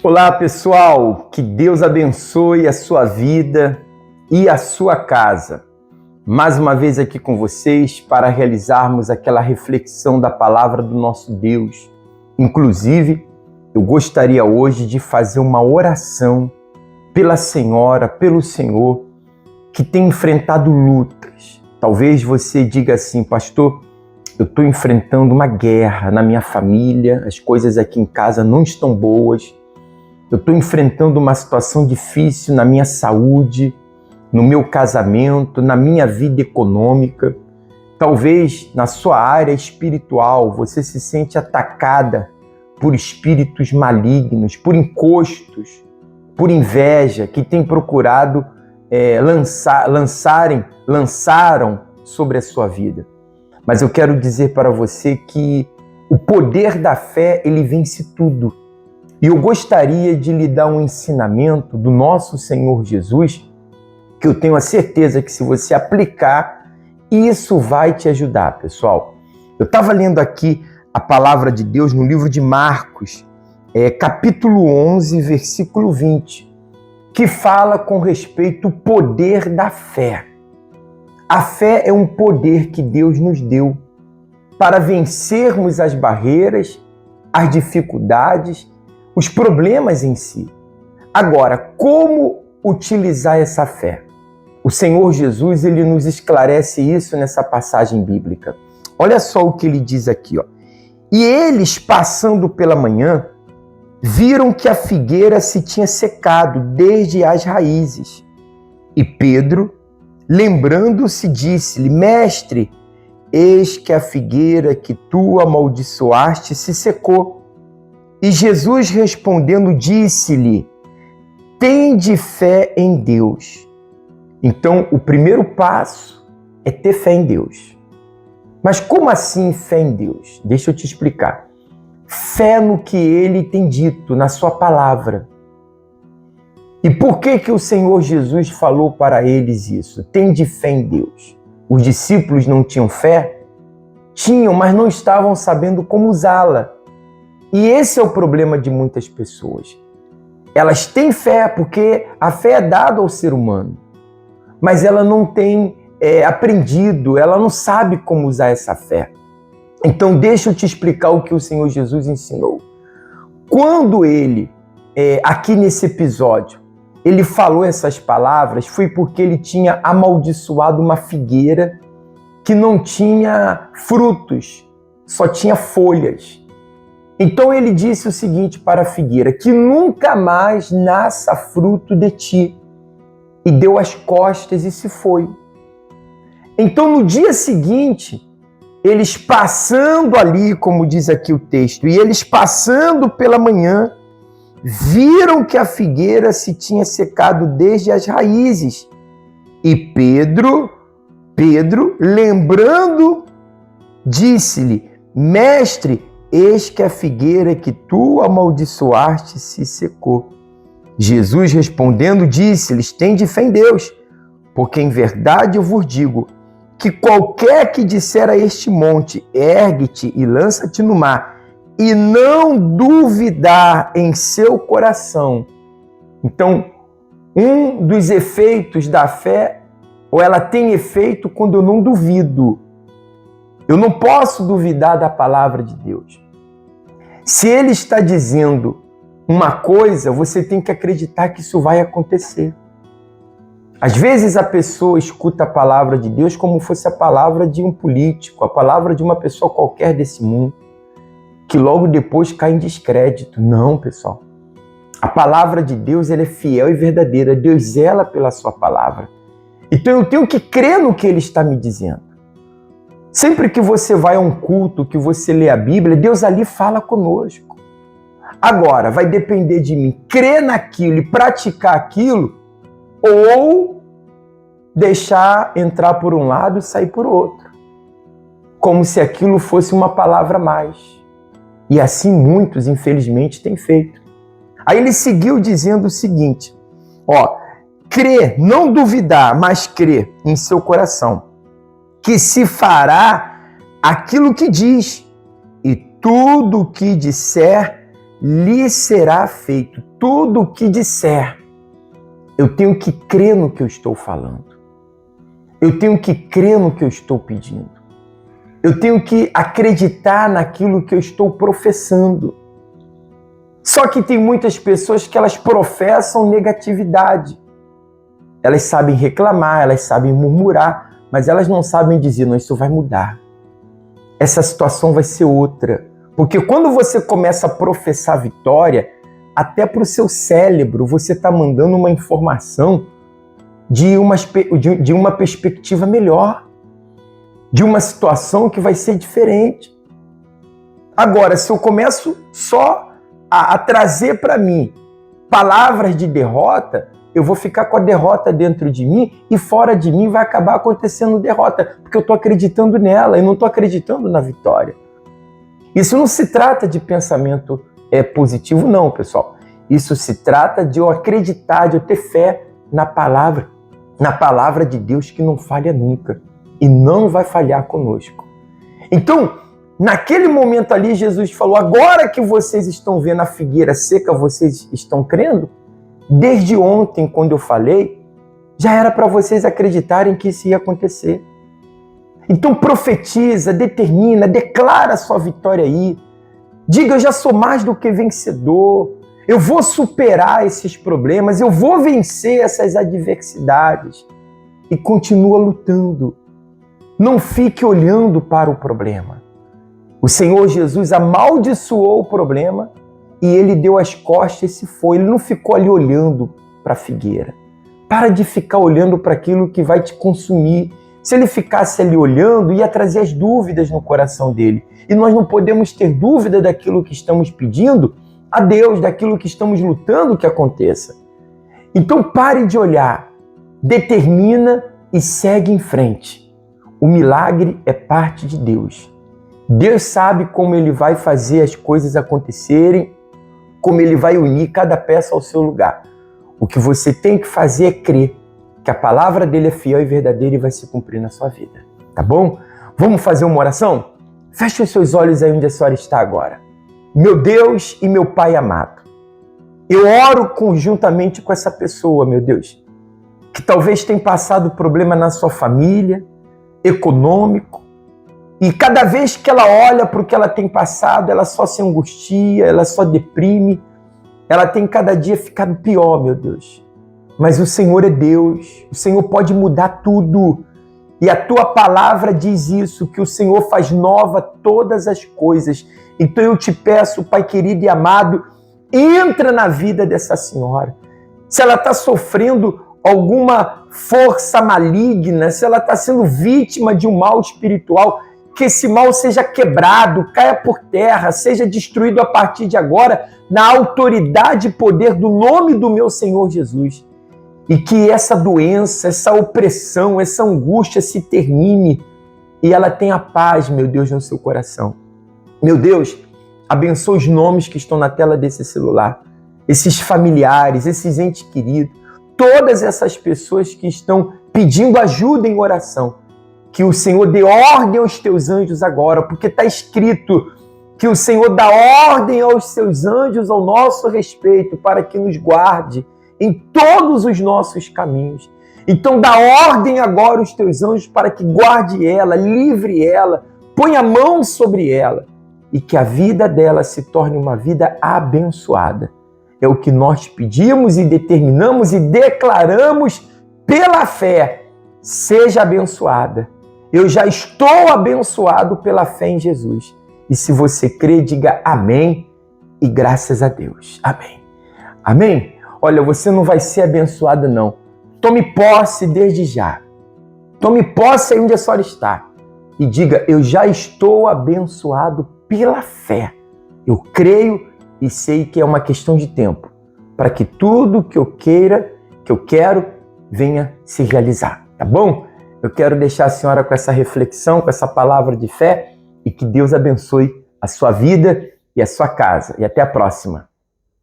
Olá, pessoal, que Deus abençoe a sua vida e a sua casa. Mais uma vez aqui com vocês para realizarmos aquela reflexão da palavra do nosso Deus. Inclusive, eu gostaria hoje de fazer uma oração pela senhora, pelo senhor que tem enfrentado lutas. Talvez você diga assim, pastor, eu estou enfrentando uma guerra na minha família, as coisas aqui em casa não estão boas. Eu estou enfrentando uma situação difícil na minha saúde, no meu casamento, na minha vida econômica. Talvez na sua área espiritual você se sente atacada por espíritos malignos, por encostos, por inveja que tem procurado lançaram sobre a sua vida. Mas eu quero dizer para você que o poder da fé, ele vence tudo. E eu gostaria de lhe dar um ensinamento do nosso Senhor Jesus, que eu tenho a certeza que se você aplicar, isso vai te ajudar, pessoal. Eu estava lendo aqui a palavra de Deus no livro de Marcos, capítulo 11, versículo 20, que fala com respeito ao poder da fé. A fé é um poder que Deus nos deu para vencermos as barreiras, as dificuldades, os problemas em si. Agora, como utilizar essa fé? O Senhor Jesus, ele nos esclarece isso nessa passagem bíblica. Olha só o que ele diz aqui, ó. E eles, passando pela manhã, viram que a figueira se tinha secado desde as raízes. E Pedro, lembrando-se, disse-lhe, Mestre, eis que a figueira que tu amaldiçoaste se secou. E Jesus respondendo disse-lhe, tende fé em Deus. Então, o primeiro passo é ter fé em Deus. Mas como assim fé em Deus? Deixa eu te explicar. Fé no que Ele tem dito, na sua palavra. E por que o Senhor Jesus falou para eles isso? Tende fé em Deus. Os discípulos não tinham fé? Tinham, mas não estavam sabendo como usá-la. E esse é o problema de muitas pessoas. Elas têm fé porque a fé é dada ao ser humano, mas ela não tem aprendido, ela não sabe como usar essa fé. Então deixa eu te explicar o que o Senhor Jesus ensinou. Quando ele, aqui nesse episódio, ele falou essas palavras, foi porque ele tinha amaldiçoado uma figueira que não tinha frutos, só tinha folhas. Então ele disse o seguinte para a figueira, que nunca mais nasça fruto de ti. E deu as costas e se foi. Então no dia seguinte, eles passando ali, como diz aqui o texto, e eles passando pela manhã, viram que a figueira se tinha secado desde as raízes. E Pedro, lembrando, disse-lhe, Mestre, eis que a figueira que tu amaldiçoaste se secou. Jesus respondendo disse-lhes, tende fé em Deus, porque em verdade eu vos digo, que qualquer que disser a este monte, ergue-te e lança-te no mar, e não duvidar em seu coração. Então, um dos efeitos da fé, ou ela tem efeito quando eu não duvido. Eu não posso duvidar da palavra de Deus. Se ele está dizendo uma coisa, você tem que acreditar que isso vai acontecer. Às vezes a pessoa escuta a palavra de Deus como fosse a palavra de um político, a palavra de uma pessoa qualquer desse mundo, que logo depois cai em descrédito. Não, pessoal. A palavra de Deus, ela é fiel e verdadeira. Deus zela pela sua palavra. Então eu tenho que crer no que ele está me dizendo. Sempre que você vai a um culto, que você lê a Bíblia, Deus ali fala conosco. Agora, vai depender de mim crer naquilo e praticar aquilo, ou deixar entrar por um lado e sair por outro. Como se aquilo fosse uma palavra a mais. E assim muitos, infelizmente, têm feito. Aí ele seguiu dizendo o seguinte, crer, não duvidar, mas crer em seu coração, que se fará aquilo que diz, e tudo o que disser lhe será feito. Tudo o que disser, eu tenho que crer no que eu estou falando. Eu tenho que crer no que eu estou pedindo. Eu tenho que acreditar naquilo que eu estou professando. Só que tem muitas pessoas que elas professam negatividade. Elas sabem reclamar, elas sabem murmurar, mas elas não sabem dizer, não, isso vai mudar. Essa situação vai ser outra. Porque quando você começa a professar vitória, até para o seu cérebro, você está mandando uma informação de uma perspectiva melhor, de uma situação que vai ser diferente. Agora, se eu começo só a trazer para mim palavras de derrota, eu vou ficar com a derrota dentro de mim e fora de mim vai acabar acontecendo derrota, porque eu estou acreditando nela, eu não estou acreditando na vitória. Isso não se trata de pensamento positivo, não, pessoal. Isso se trata de eu acreditar, de eu ter fé na palavra de Deus que não falha nunca e não vai falhar conosco. Então, naquele momento ali, Jesus falou, agora que vocês estão vendo a figueira seca, vocês estão crendo? Desde ontem, quando eu falei, já era para vocês acreditarem que isso ia acontecer. Então profetiza, determina, declara a sua vitória aí. Diga, eu já sou mais do que vencedor. Eu vou superar esses problemas, eu vou vencer essas adversidades. E continua lutando. Não fique olhando para o problema. O Senhor Jesus amaldiçoou o problema e ele deu as costas e se foi. Ele não ficou ali olhando para a figueira. Para de ficar olhando para aquilo que vai te consumir. Se ele ficasse ali olhando, ia trazer as dúvidas no coração dele. E nós não podemos ter dúvida daquilo que estamos pedindo a Deus, daquilo que estamos lutando que aconteça. Então pare de olhar, determina e segue em frente. O milagre é parte de Deus. Deus sabe como ele vai fazer as coisas acontecerem, como ele vai unir cada peça ao seu lugar. O que você tem que fazer é crer que a palavra dele é fiel e verdadeira e vai se cumprir na sua vida. Tá bom? Vamos fazer uma oração? Feche os seus olhos aí onde a senhora está agora. Meu Deus e meu Pai amado, eu oro conjuntamente com essa pessoa, meu Deus, que talvez tenha passado problema na sua família, econômico, e cada vez que ela olha para o que ela tem passado, ela só se angustia, ela só deprime, ela tem cada dia ficado pior, meu Deus. Mas o Senhor é Deus, o Senhor pode mudar tudo. E a tua palavra diz isso, que o Senhor faz nova todas as coisas. Então eu te peço, Pai querido e amado, entra na vida dessa senhora. Se ela está sofrendo alguma força maligna, se ela está sendo vítima de um mal espiritual, que esse mal seja quebrado, caia por terra, seja destruído a partir de agora, na autoridade e poder do nome do meu Senhor Jesus. E que essa doença, essa opressão, essa angústia se termine e ela tenha paz, meu Deus, no seu coração. Meu Deus, abençoa os nomes que estão na tela desse celular, esses familiares, esses entes queridos, todas essas pessoas que estão pedindo ajuda em oração. Que o Senhor dê ordem aos teus anjos agora, porque está escrito que o Senhor dá ordem aos seus anjos ao nosso respeito para que nos guarde em todos os nossos caminhos. Então dá ordem agora aos teus anjos para que guarde ela, livre ela, ponha a mão sobre ela e que a vida dela se torne uma vida abençoada. É o que nós pedimos e determinamos e declaramos pela fé. Seja abençoada. Eu já estou abençoado pela fé em Jesus. E se você crê, diga amém e graças a Deus. Amém. Amém? Olha, você não vai ser abençoado, não. Tome posse desde já. Tome posse aí onde a senhora está. E diga, eu já estou abençoado pela fé. Eu creio e sei que é uma questão de tempo para que tudo que eu quero, venha se realizar. Tá bom? Eu quero deixar a senhora com essa reflexão, com essa palavra de fé e que Deus abençoe a sua vida e a sua casa. E até a próxima.